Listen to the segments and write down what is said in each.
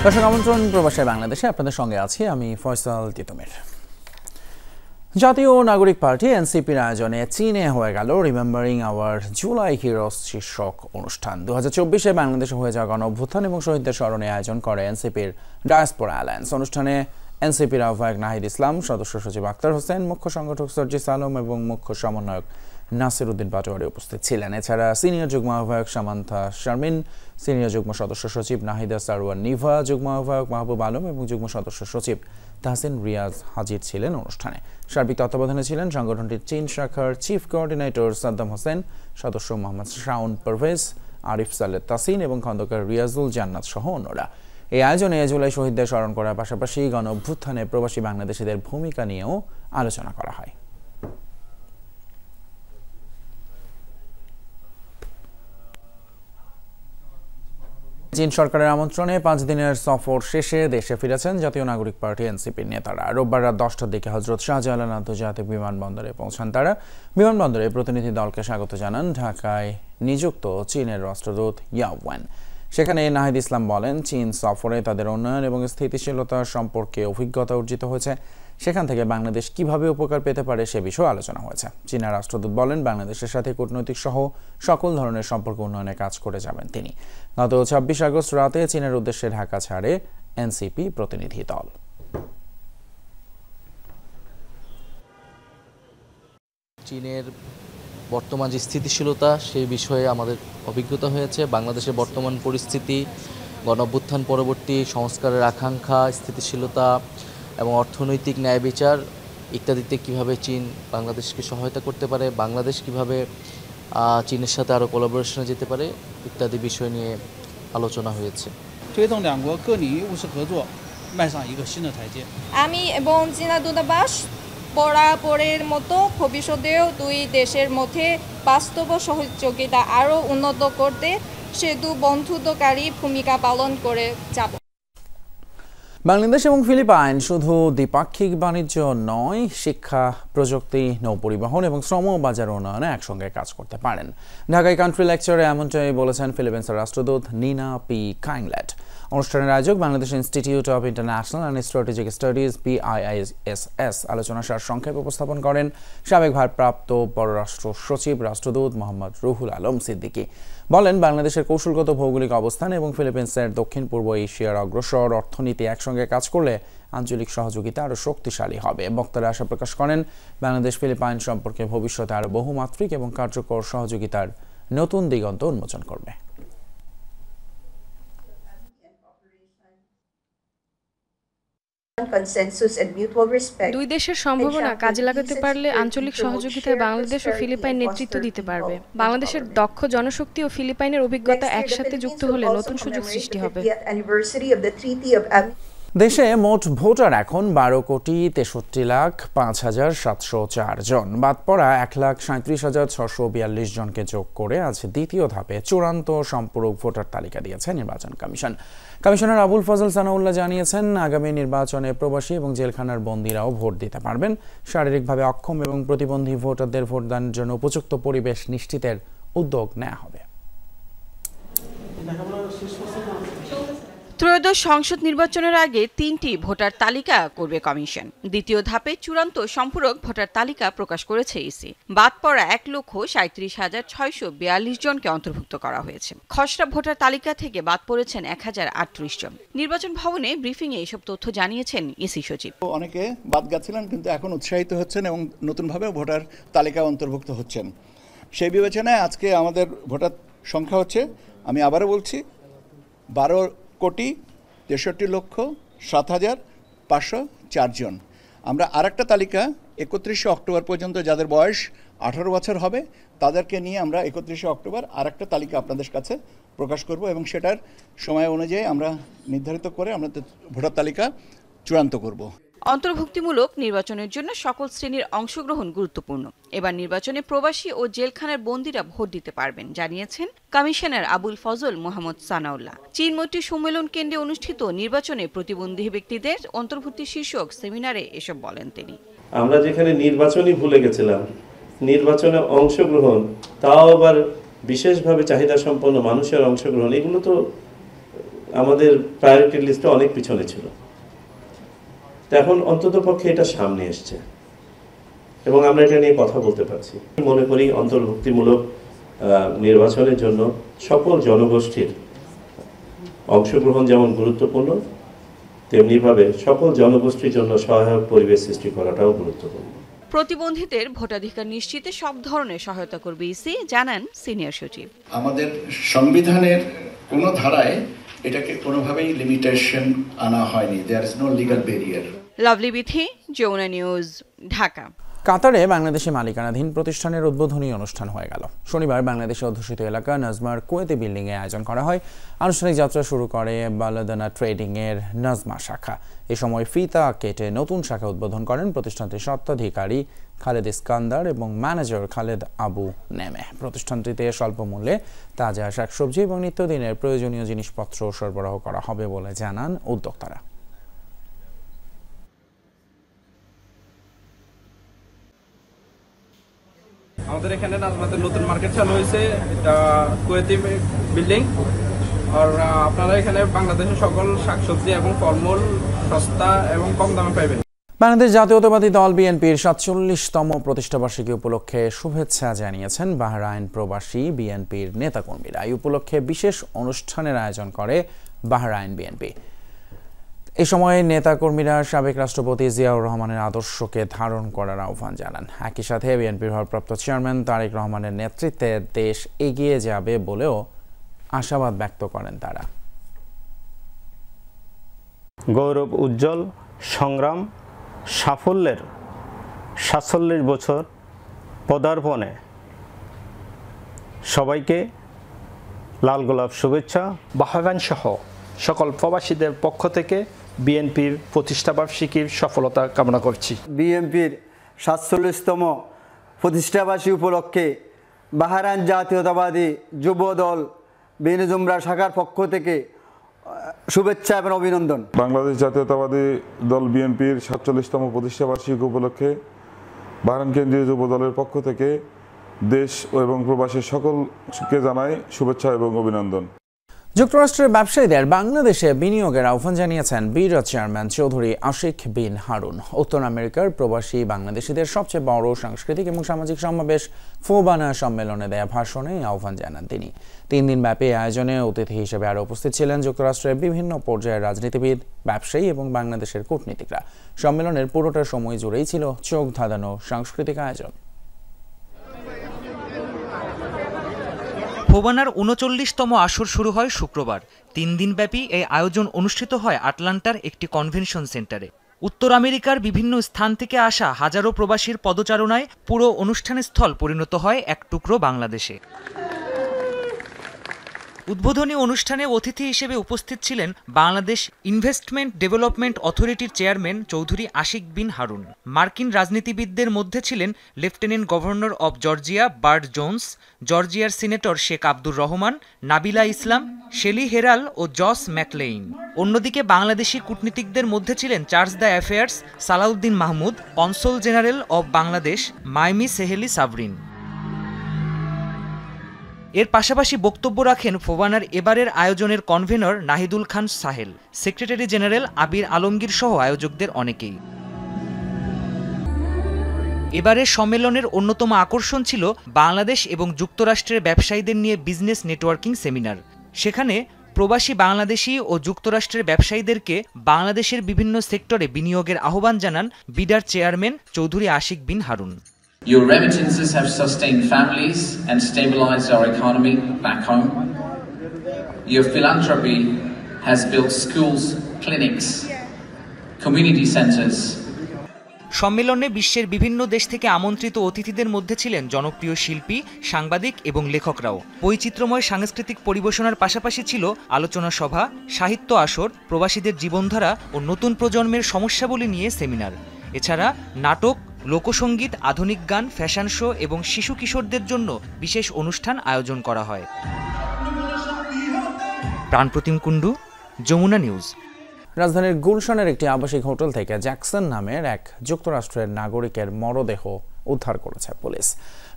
দর্শক আমন্ত্রণ প্রবাসী বাংলাদেশে আপনাদের সঙ্গে আছি আমি ফয়সাল তিতুমির। জাতীয় নাগরিক পার্টি এনসিপির আয়োজনে চীনে হয়ে গেল রিমেম্বারিং আওয়ার জুলাই হিরোস শীর্ষক অনুষ্ঠান। 2024-এ বাংলাদেশে হয়ে যাওয়া গণঅভ্যুত্থান এবং শহীদদের স্মরণে আয়োজন করে এনসিপির ডায়াসপোরা অ্যালায়েন্স। অনুষ্ঠানে এনসিপির আহ্বায়ক নাহিদ ইসলাম, সদস্য সচিব আক্তার হোসেন, মুখ্য সংগঠক সার্জিস আলম এবং মুখ্য সমন্বয়ক নাসির উদ্দিন পাটোয়ারি উপস্থিত ছিলেন। এছাড়া সিনিয়র যুগ্ম আহ্বায়ক সামান্থা শারমিন, সিনিয়র যুগ্ম সদস্য সচিব নাহিদা সারওয়ার নিভা, যুগ্ম আহ্বায়ক মাহবুব আলম এবং যুগ্ম সদস্য সচিব তাহসিন রিয়াজ হাজির ছিলেন অনুষ্ঠানে। সার্বিক তত্ত্বাবধানে ছিলেন সংগঠনটির চীন শাখার চিফ কোঅর্ডিনেটর সাদ্দাম হোসেন, সদস্য মোহাম্মদ শাওন পারভেজ, আরিফ সালেদ তাসিন এবং খন্দকার রিয়াজুল জান্নাত সহ অন্যরা। এই আয়োজনে জুলাই শহীদদের স্মরণ করার পাশাপাশি গণঅভ্যুত্থানে প্রবাসী বাংলাদেশিদের ভূমিকা নিয়েও আলোচনা করা হয়। চীন সরকারের আমন্ত্রণে 5 দিনের সফর শেষে দেশে ফিরেছেন জাতীয় নাগরিক পার্টি এনসিপির নেতারা। রোববার রাত 10টার দিকে হযরত শাহজালাল আন্তর্জাতিক বিমানবন্দরে পৌঁছান তারা। বিমানবন্দরে প্রতিনিধি দলকে স্বাগত জানান ঢাকায় নিযুক্ত চীনের রাষ্ট্রদূত ইয়াওয়ান। সেখানে নাহিদ ইসলাম বলেন, চীন সফরে তাদের উন্নয়ন এবং স্থিতিশীলতা সম্পর্কে অভিজ্ঞতা অর্জিত হয়েছে। সেখান থেকে বাংলাদেশ কিভাবে উপকার পেতে পারে সে বিষয়ে আলোচনা হয়েছে। চীনা রাষ্ট্রদূত বলেন, বাংলাদেশের সাথে কূটনৈতিক সহ সকল ধরনের সম্পর্ক উন্নয়নে কাজ করে যাবেন তিনি। গত 26 আগস্ট রাতে চীনের উদ্দেশ্যে ঢাকা ছাড়ে এনসিপি প্রতিনিধি দল। চীনের বর্তমান যে স্থিতিশীলতা সেই বিষয়ে আমাদের অভিজ্ঞতা হয়েছে। বাংলাদেশের বর্তমান পরিস্থিতি, গণঅভ্যুত্থান পরবর্তী সংস্কারের আকাঙ্ক্ষা, স্থিতিশীলতা এবং অর্থনৈতিক ন্যায় বিচার ইত্যাদিতে কীভাবে চীন বাংলাদেশকে সহায়তা করতে পারে, বাংলাদেশ কীভাবে চীনের সাথে আরও কোলাবোরেশনে যেতে পারে ইত্যাদি বিষয় নিয়ে আলোচনা হয়েছে। আমি এবং চীনা দূতাবাস বরাবরের মতো ভবিষ্যতেও দুই দেশের মধ্যে বাস্তব সহযোগিতা আরও উন্নত করতে সেতু বন্ধুত্বকারী ভূমিকা পালন করে যাব। বাংলাদেশ এবং ফিলিপাইন শুধু দ্বিপাক্ষিক বাণিজ্য নয়, শিক্ষা, প্রযুক্তি, নৌপরিবহন এবং শ্রম বাজার উন্নয়নে একসঙ্গে কাজ করতে পারেন। ঢাকায় কান্ট্রি লেকচারে এমনটাই বলেছেন ফিলিপাইন্সের রাষ্ট্রদূত নিনা পি কাইংল্যাট। অনুষ্ঠানের আয়োজক Bangladesh institute of international and strategic studies BIISS। আলোচনা সারসংক্ষেপে উপস্থাপন করেন সাবেক ভারপ্রাপ্ত পররাষ্ট্র সচিব রাষ্ট্রদূত মোহাম্মদ রুহুল আলম সিদ্দিকী। বলেন, বাংলাদেশের কৌশলগত ভৌগোলিক অবস্থান এবং ফিলিপাইন্সের দক্ষিণ পূর্ব এশিয়ার অগ্রসর অর্থনীতি একসঙ্গে কাজ করলে আঞ্চলিক সহযোগিতা আরও শক্তিশালী হবে। বক্তারা আশা প্রকাশ করেন, বাংলাদেশ ফিলিপাইন সম্পর্কে ভবিষ্যতে আরও বহুমাত্রিক এবং কার্যকর সহযোগিতার নতুন দিগন্ত উন্মোচন করবে। দুই দেশের সম্ভাবনা কাজে লাগাতে পারলে আঞ্চলিক সহযোগিতায় বাংলাদেশ ও ফিলিপাইন নেতৃত্ব দিতে পারবে। বাংলাদেশের দক্ষ জনশক্তি ও ফিলিপাইনের অভিজ্ঞতা একসাথে যুক্ত হলে নতুন সুযোগ সৃষ্টি হবে। দেশে মোট ভোটার এখন 12,63,05,704 জন। বাদ পড়া 1,37,642 জনকে যোগ করে আজ দ্বিতীয় ধাপে চূড়ান্ত সম্পূরক ভোটার তালিকা দিয়েছে নির্বাচন কমিশন। কমিশনার আবুল ফজল সানাউল্লাহ জানিয়েছেন, আগামী নির্বাচনে প্রবাসী এবং জেলখানার বন্দীরাও ভোট দিতে পারবেন। শারীরিকভাবে অক্ষম এবং প্রতিবন্ধী ভোটারদের ভোটদানের জন্য উপযুক্ত পরিবেশ নিশ্চিতের উদ্যোগ নেওয়া হবে। ত্রয়োদশ সংসদ নির্বাচনের আগে 3টি ভোটার তালিকা করবে কমিশন। দ্বিতীয় ধাপে চূড়ান্ত সম্পূরক ভোটার তালিকা প্রকাশ করেছে ইসি। বাদ পড়া 1,37,642 জনকে অন্তর্ভুক্ত করা হয়েছে। খসড়া ভোটার তালিকা থেকে বাদ পড়েছেন 1,038 জন। নির্বাচন ভবনে ব্রিফিংয়ে এসব তথ্য জানিয়েছেন ইসি সচিব। অনেকে বাদ গেছিলেন কিন্তু এখন উৎসাহিত হচ্ছেন এবং নতুনভাবে ভোটার তালিকায় অন্তর্ভুক্ত হচ্ছেন। সেই বিবেচনায় আজকে আমাদের ভোটার সংখ্যা হচ্ছে, আমি আবারও বলছি, 12,63,07,504 জন। আমরা আরেকটা তালিকা 31শে অক্টোবর পর্যন্ত যাদের বয়স 18 বছর হবে তাদেরকে নিয়ে আমরা 31শে অক্টোবর আরেকটা তালিকা আপনাদের কাছে প্রকাশ করব এবং সেটার সময় অনুযায়ী আমরা নির্ধারিত করে আমরা ভোটার তালিকা চূড়ান্ত করব। অন্তর্ভুক্তিমূলক নির্বাচনের জন্য সকল শ্রেণীর অংশগ্রহণ গুরুত্বপূর্ণ। এবার নির্বাচনে প্রবাসী ও জেলখানার বন্দীরা ভোট দিতে পারবেন, জানিয়েছেন কমিশনার আবুল ফজল মোহাম্মদ সানাউল্লাহ। চীনমৈত্রী সম্মেলন কেন্দ্রে অনুষ্ঠিত নির্বাচনে প্রতিবন্ধী ব্যক্তিদের অন্তর্ভুক্তি শীর্ষক সেমিনারে এসব বলেন তিনি। আমরা যেখানে নির্বাচনই ভুলে গেছিলাম, নির্বাচনে অংশগ্রহণ, তাও আবার বিশেষভাবে চাহিদা সম্পন্ন মানুষের অংশগ্রহণ, এগুলো তো আমাদের প্রায়োরিটি লিস্টে অনেক পিছনে ছিল। তো এখন অন্ততপক্ষে এটা সামনে এসছে এবং আমরা এটা নিয়ে কথা বলতে পারছি। মনে করি অন্তর্ভুক্তিমূলক নির্বাচনের জন্য সকল জনগোষ্ঠীর অংশগ্রহণ যেমন গুরুত্বপূর্ণ, তেমনিভাবে সকল জনগোষ্ঠীর জন্য সহায়ক পরিবেশ সৃষ্টি করাটাও গুরুত্বপূর্ণ। প্রতিবন্ধীদের ভোটাধিকার নিশ্চিতে সব ধরনের সহায়তা করবে ইসি, জানান সিনিয়র সচিব। আমাদের সংবিধানের কোনো ধারায় এটাকে কোনোভাবেই লিমিটেশন আনা হয়নি। There is no legal barrier. Lovely Bithi, Jamuna news, Dhaka. কাতারে বাংলাদেশে মালিকানাধীন প্রতিষ্ঠানের উদ্বোধনী অনুষ্ঠান হয়ে গেল। শনিবার বাংলাদেশে অধ্যুষিত এলাকা নাজমার কুয়েতি বিল্ডিং এ আয়োজন করা হয়। আনুষ্ঠানিক যাত্রা শুরু করে বালাদানা ট্রেডিং এর নাজমা শাখা। এ সময় ফিতা কেটে নতুন শাখা উদ্বোধন করেন প্রতিষ্ঠানটির স্বত্বাধিকারী খালেদ ইস্কান্দার এবং ম্যানেজার খালেদ আবু নেমে। প্রতিষ্ঠানটিতে স্বল্প মূল্যে তাজা শাকসবজি এবং নিত্যদিনের প্রয়োজনীয় জিনিসপত্র সরবরাহ করা হবে বলে জানান উদ্যোক্তারা। আমাদের এখানে নাজমাতে নতুন মার্কেট চালু হয়েছে, এটা কুয়েতি বিল্ডিং। আর আপনারা এখানে বাংলাদেশের সকল শাকসবজি এবং ফলমূল সস্তা এবং কম দামে পাইবেন। বাংলাদেশ জাতীয়তাবাদী দল বিএনপির ৪৭তম প্রতিষ্ঠাবার্ষিকী উপলক্ষে শুভেচ্ছা জানিয়েছেন বাহরাইন প্রবাসী বিএনপির নেতাকর্মীরা। এই উপলক্ষে বিশেষ অনুষ্ঠানের আয়োজন করে বাহরাইন বিএনপি। এই সময় নেতাকর্মীরা সাবেক রাষ্ট্রপতি জিয়াউর রহমানের আদর্শকে ধারণ করার আহ্বান জানান। একই সাথে বিএনপির ভারপ্রাপ্ত চেয়ারম্যান তারেক রহমানের নেতৃত্বে দেশ এগিয়ে যাবে বলেও আশাবাদ ব্যক্ত করেন তারা। গৌরব উজ্জ্বল সংগ্রাম সাফল্যের ৪৭ বছর পদার্পণে সবাইকে লাল গোলাপ শুভেচ্ছা। বাহরাইন সহ সকল প্রবাসীদের পক্ষ থেকে বিএনপির প্রতিষ্ঠাবার্ষিকীর সফলতা কামনা করছি। বিএনপির ৪৭তম প্রতিষ্ঠাবার্ষিকী উপলক্ষে বাহরাইন জাতীয়তাবাদী যুব দল বেনজুমরা শাখার পক্ষ থেকে শুভেচ্ছা এবং অভিনন্দন। বাংলাদেশ জাতীয়তাবাদী দল বিএনপির ৪৭তম প্রতিষ্ঠাবার্ষিকী উপলক্ষে বাহরাইন কেন্দ্রীয় যুব দলের পক্ষ থেকে দেশ এবং প্রবাসীর সকলকে জানাই শুভেচ্ছা এবং অভিনন্দন। যুক্তরাষ্ট্রের ব্যবসায়ীদের বাংলাদেশে বিনিয়োগের আহ্বান জানিয়েছেন বিডা চেয়ারম্যান চৌধুরী আশিক বিন হারুন। উত্তর আমেরিকার প্রবাসী বাংলাদেশিদের সবচেয়ে বড় সাংস্কৃতিক এবং সামাজিক সমাবেশ ফোবানা সম্মেলনে দেয়া ভাষণে আহ্বান জানান তিনি। ৩ দিনব্যাপী আয়োজনে অতিথি হিসেবে আরও উপস্থিত ছিলেন যুক্তরাষ্ট্রের বিভিন্ন পর্যায়ের রাজনীতিবিদ, ব্যবসায়ী এবং বাংলাদেশের কূটনীতিকরা। সম্মেলনের পুরোটা সময় জুড়েই ছিল চোখ ধাঁধানো সাংস্কৃতিক আয়োজন। ফোবানার ৩৯তম আসর শুরু হয় শুক্রবার। ৩ দিনব্যাপী এই আয়োজন অনুষ্ঠিত হয় আটলান্টার একটি কনভেনশন সেন্টারে। উত্তর আমেরিকার বিভিন্ন স্থান থেকে আসা হাজারো প্রবাসীর পদচারণায় পুরো অনুষ্ঠানের স্থল পরিণত হয় এক টুকরো বাংলাদেশে। উদ্বোধনী অনুষ্ঠানে অতিথি হিসেবে উপস্থিত ছিলেন বাংলাদেশ ইনভেস্টমেন্ট ডেভেলপমেন্ট অথরিটির চেয়ারম্যান চৌধুরী আশিক বিন হারুন। মার্কিন রাজনীতিবিদদের মধ্যে ছিলেন lieutenant governor of Georgia Bart Jones, জর্জিয়ার senator Sheikh Abdur Rahman, Nabila Islam, Shelley Herral ও জস ম্যাকলেইন। অন্যদিকে বাংলাদেশি কূটনীতিকদের মধ্যে ছিলেন charge d' affaires Salauddin Mahmud, consul general of Bangladesh Miami Seheli Sabrin. এর পাশাপাশি বক্তব্য রাখেন ফোবানার এবারের আয়োজনের convener Nahidul Khan Sahel, secretary general Abir Alamgir সহ আয়োজকদের অনেকেই। এবারের সম্মেলনের অন্যতম আকর্ষণ ছিল বাংলাদেশ এবং যুক্তরাষ্ট্রের ব্যবসায়ীদের নিয়ে বিজনেস নেটওয়ার্কিং সেমিনার। সেখানে প্রবাসী বাংলাদেশি ও যুক্তরাষ্ট্রের ব্যবসায়ীদেরকে বাংলাদেশের বিভিন্ন সেক্টরে বিনিয়োগের আহ্বান জানান বিডার chairman Chowdhury Ashik Bin Harun. Your remittances have sustained families and stabilized our economy back home. Your philanthropy has built schools, clinics, community centers. সম্মেলনে বিশ্বের বিভিন্ন দেশ থেকে আমন্ত্রিত অতিথিদের মধ্যে ছিলেন জনপ্রিয় শিল্পী, সাংবাদিক এবং লেখকরাও। বৈচিত্র্যময় সাংস্কৃতিক পরিবেশনার পাশাপাশি ছিল আলোচনা সভা, সাহিত্য আসর, প্রবাসীদের জীবনধারা ও নতুন প্রজন্মের সমস্যাবলী নিয়ে সেমিনার। এছাড়া নাটক, লোকসঙ্গীত, আধুনিক গান, ফ্যাশন শো এবং শিশু কিশোরদের জন্য বিশেষ অনুষ্ঠান আয়োজন করা হয়। প্রাণপ্রতিম কুণ্ডু, যমুনা নিউজ। রাজধানীর গুলশানের একটি আবাসিক হোটেল থেকে জ্যাকসন নামের এক যুক্তরাষ্ট্রের নাগরিকের মরদেহ উদ্ধার করেছে পুলিশ।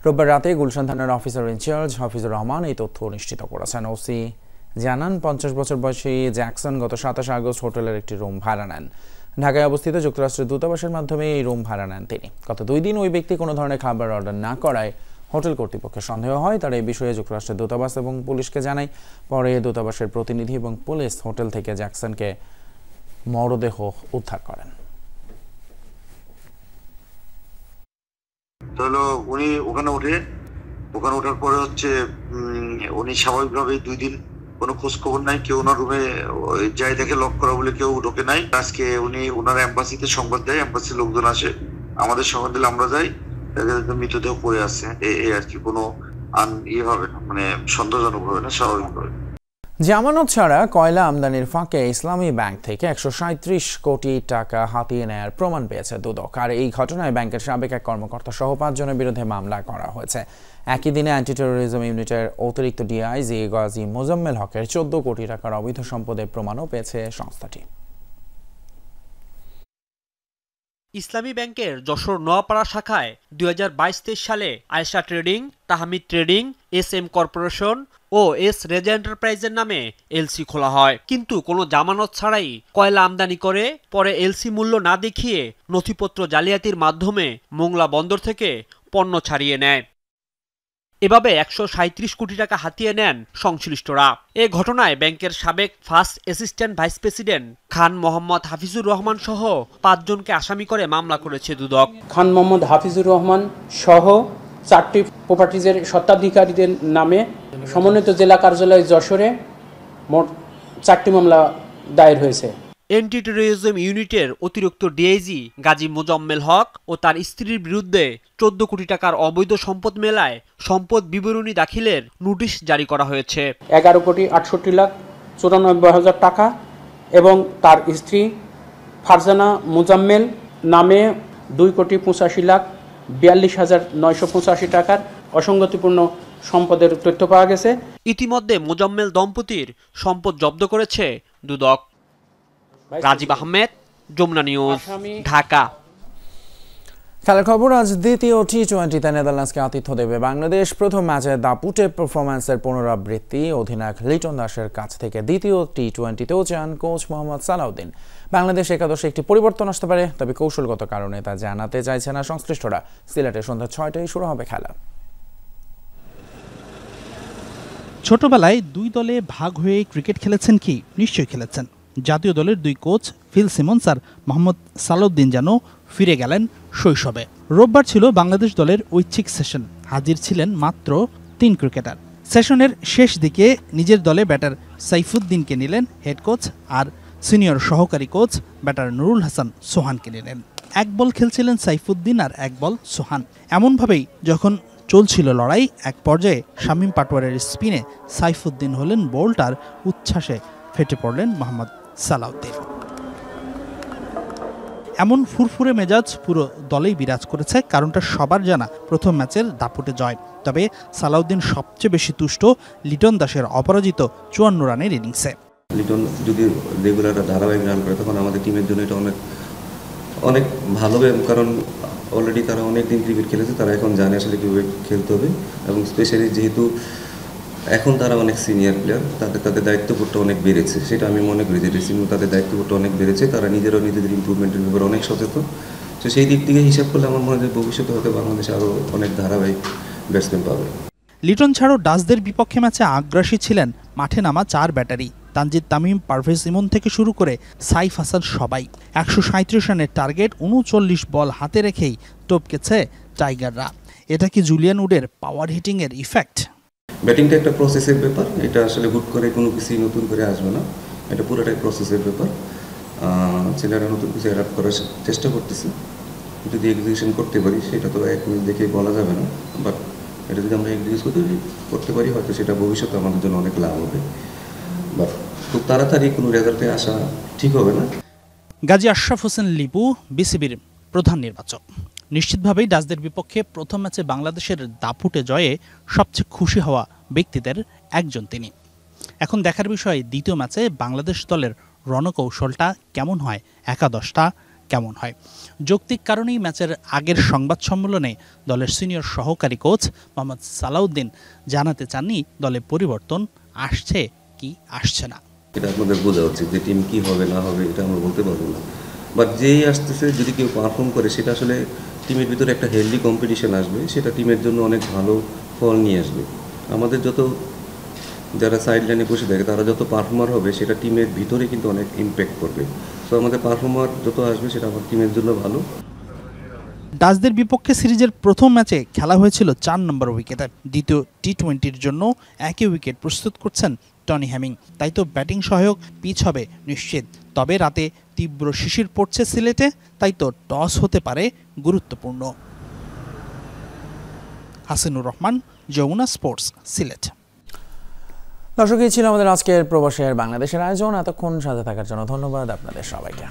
রোববার রাতে গুলশান থানার অফিসার ইনচার্জ হাফিজুর রহমান এই তথ্য নিশ্চিত করেছেন। ওসি জানান 50 বছর বয়সী জ্যাকসন গত 27 আগস্ট হোটেলের একটি রুম ভাড়া নেন। ঢাকায় অবস্থিত যুক্তরাষ্ট্রের দূতাবাসের মাধ্যমে এই রুম ভাড়া নেন তিনি। গত 2 দিন ওই ব্যক্তি কোনো ধরনের খাবার অর্ডার না করায় হোটেল কর্তৃপক্ষের সন্দেহ হয়। তারা এই বিষয়ে যুক্তরাষ্ট্রের দূতাবাস এবং পুলিশকে জানায়। পরে দূতাবাসের প্রতিনিধি এবং পুলিশ হোটেল থেকে জ্যাকসনকে মরদেহ উদ্ধার করেন। হলো উনি ওখানে ওঠার পরে হচ্ছে উনি স্বাভাবিকভাবেই 2 দিন কোনো খোঁজ খবর নাই, কেউ ওনার রুমে যাই দেখে লক করা বলে কেউ ঢোকে নাই। আজকে উনি ওনার এম্বাসিতে সংবাদ দেয়, এম্বাসির লোকজন আসে, আমাদের সংবাদ দিলে আমরা যাই, মৃতদেহ পড়ে আছে। এই আর কি কোনো হবে না, মানে সন্দেহজনক হবে না, স্বাভাবিক হবে। জামানত ছাড়া কয়লা আমদানির ফাঁকে ইসলামী ব্যাংক থেকে 137 কোটি টাকা হাতিয়ে নেয়ার প্রমাণ পেয়েছে দুদক। আর এই ঘটনায় ব্যাংকের সাবেক এক কর্মকর্তা সহ 5 জনের বিরুদ্ধে মামলা করা হয়েছে। একই দিনে অ্যান্টি টেরোরিজম ইউনিটের অতিরিক্ত ডিআইজি গাজী মোজাম্মেল হকের 14 কোটি টাকার অবৈধ সম্পদের প্রমাণও পেয়েছে সংস্থাটি। ইসলামী ব্যাংকের যশোর নোয়াপাড়া শাখায় 2022-23 সালে Ayesha trading, Tahmid trading, SM corporation ও রেজ এন্টারপ্রাইজের নামে এলসি খোলা হয়, কিন্তু কোনো জামানত ছাড়াই কয়লা আমদানি করে পরে এলসি মূল্য না দেখিয়ে নথিপত্র জালিয়াতির মাধ্যমে মোংলা বন্দর থেকে পণ্য ছাড়িয়ে নেয়। এভাবে 137 কোটি টাকা হাতিয়ে নেন সংশ্লিষ্টরা। এ ঘটনায় ব্যাংকের সাবেক first assistant vice president Khan Mohammad Hafizur Rahman সহ 5 জনকে আসামি করে মামলা করেছে দুদক। খান মোহাম্মদ হাফিজুর রহমান সহ 4টি প্রপার্টিজের স্বত্বাধিকারীদের নামে সমন্বিত জেলা কার্যালয় যশোরে মোট 4টি মামলা দায়ের হয়েছে। অ্যান্টি টেরোরিজম ইউনিটের অতিরিক্ত ডিআইজি গাজী মোজাম্মেল হক ও তার স্ত্রীর বিরুদ্ধে 14 কোটি টাকার অবৈধ সম্পদ মেলায় সম্পদ বিবরণী দাখিলের নোটিশ জারি করা হয়েছে। 11,68,94,000 টাকা এবং তার স্ত্রী ফারজানা মোজাম্মেল নামে 2,85,42,985 টাকার অসঙ্গতিপূর্ণ সম্পদের তথ্য পাওয়া গেছে। ইতিমধ্যে মোজাম্মেল দম্পতির সম্পদ জব্দ করেছে দুদক। রাজীব আহমেদ, যমুনা নিউজ, ঢাকা। খেলার খবর, আজ দ্বিতীয় টি-20তে নেদারল্যান্ডসকে আতিথ্য দেবে বাংলাদেশ। প্রথম ম্যাচে দাপুটে পারফরম্যান্সের পুনরাবৃত্তি অধিনায়ক লিটন দাসের কাছ থেকে দ্বিতীয় টি-20তেও চান কোচ মোহাম্মদ সালাউদ্দিন। বাংলাদেশ একাদশে একটি পরিবর্তন আসতে পারে, তবে কৌশলগত কারণে তা জানাতে চাইছে না সংশ্লিষ্টরা। সিলেটে সন্ধ্যা 6টায় শুরু হবে খেলা। ছোটবেলায় 2 দলে ভাগ হয়ে ক্রিকেট খেলেছেন কি? নিশ্চয়ই খেলেছেন। জাতীয় দলের 2 কোচ ফিল সিমন্স আর মোহাম্মদ সালাউদ্দিন যেন ফিরে গেলেন শৈশবে। রোববার ছিল বাংলাদেশ দলের ঐচ্ছিক সেশন। হাজির ছিলেন মাত্র 3 ক্রিকেটার। সেশনের শেষ দিকে নিজের দলে ব্যাটার সাইফুদ্দিনকে নিলেন হেড কোচ, আর সিনিয়র সহকারী কোচ ব্যাটার নুরুল হাসান সোহানকে নিলেন। 1 বল খেলছিলেন সাইফুদ্দিন আর 1 বল সোহান। এমনভাবেই যখন চলছিল লড়াই, এক পর্যায়ে শামীম পাটোয়ারের স্পিনে সাইফুদ্দিন হলেন বোল্ড, আর উচ্ছ্বাসে ফেটে পড়লেন মোহাম্মদ সালাউদ্দিন। এমন ফুরফুরে মেজাজ পুরো দলেই বিরাজ করেছে। কারণটা সবার জানা, প্রথম ম্যাচের দাপুটে জয়। তবে সালাউদ্দিন সবচেয়ে বেশি তুষ্ট লিটন দাসের অপরাজিত 54 রানের ইনিংসে। লিটন যদি রেগুলার ধারাবাহিক রান করে তখন আমাদের টিমের জন্য এটা অনেক ভালো হবে, কারণ অলরেডি তারা অনেক দিন ক্রিকেট খেলেছে, তারা এখন জানে আসলে কীভাবে খেলতে হবে। এবং স্পেশালি যেহেতু এখন তারা অনেক সিনিয়র প্লেয়ার, তাদের দায়িত্ববোধটা অনেক বেড়েছে, সেটা আমি মনে করি যে ড্রেসিং রুমে তাদের দায়িত্ববোধটা অনেক বেড়েছে। তারা নিজেদের ইমপ্রুভমেন্টের ব্যাপারে অনেক সচেতন। তো সেই দিক থেকে হিসাব করলে আমার মনে হয় ভবিষ্যতে হয়তো বাংলাদেশে আরও অনেক ধারাবাহিক ব্যাটসম্যান পাবে। লিটন ছাড়াও ডাচদের বিপক্ষে ম্যাচে আগ্রাসী ছিলেন মাঠে নামা 4 ব্যাটারি। তানজিদ তামিম, পারভেজ ইমন থেকে শুরু করে সাইফ হাসান সবাই। 137 রানের টার্গেট 39 বল হাতে রেখেই টপকেছে টাইগাররা। এটা কি জুলিয়ান উডের পাওয়ার হিটিংয়ের ইফেক্ট? ব্যাটিংটা একটা প্রসেসের ব্যাপার, এটা আসলে হুট করে কোনো কিছুই নতুন করে আসবে না, এটা পুরোটাই প্রসেসের ব্যাপার। ছেলেরা নতুন কিছু অ্যাডাপ্ট করার চেষ্টা করতেছে, যদি এক্সিকিউশন করতে পারি সেটা তো 1 মিনিট দেখে বলা যাবে না, বাট এটা যদি আমরা এক্সিকিউট করতে পারি হয়তো সেটা ভবিষ্যতে আমাদের জন্য অনেক লাভ হবে, বাট খুব তাড়াতাড়ি কোনো রেজাল্টে আসা ঠিক হবে না। গাজী আশরাফ হোসেন লিপু, বিসিবির প্রধান নির্বাচক। নিশ্চিতভাবেই ডাচদের বিপক্ষে প্রথম ম্যাচে বাংলাদেশের দাপুটে জয়ে সবচেয়ে খুশি হওয়া ব্যক্তিদের একজন তিনি। এখন দেখার বিষয় দ্বিতীয় ম্যাচে বাংলাদেশ দলের রণকৌশলটা কেমন হয়, একাদশটা কেমন হয়। যৌক্তিক কারণেই ম্যাচের আগের সংবাদ সম্মেলনে দলের সিনিয়র সহকারী কোচ মোহাম্মদ সালাউদ্দিন জানাতে চাননি দলে পরিবর্তন আসছে কি আসছে না। এটা আপনাদের বোঝা উচিত যে টিম কি হবে না হবে এটা আমরা বলতে পারবো না, বাট যেই আসতেছে যদি কেউ পারফর্ম করে সেটা আসলে টিমের ভিতরে একটা হেলদি কম্পিটিশন আসবে, সেটা টিমের জন্য অনেক ভালো ফল নিয়ে আসবে। আমাদের যত যারা সাইড লাইনে বসে থাকে তারা যত পারফর্মার হবে সেটা টিমের ভিতরে কিন্তু অনেক ইম্প্যাক্ট করবে। তো আমাদের পারফর্মার যত আসবে সেটা আমার টিমের জন্য ভালো। ডাচদের বিপক্ষে সিরিজের প্রথম ম্যাচে খেলা হয়েছিল 4 নম্বর উইকেটে। দ্বিতীয় টি-20-র জন্য একই উইকেট প্রস্তুত করছেন টনি হ্যামিং। তাই তো ব্যাটিং সহায়ক পিচ হবে নিশ্চিত। তবে রাতে তীব্র শিশির পড়ছে সিলেটে, তাই তো টস হতে পারে গুরুত্বপূর্ণ। হাসিনুর রহমান, যমুনা স্পোর্টস, সিলেট। দর্শক, এই ছিল আমাদের আজকের প্রবাসের বাংলাদেশের আয়োজন। এতক্ষণ সাথে থাকার জন্য ধন্যবাদ আপনাদের সবাইকে।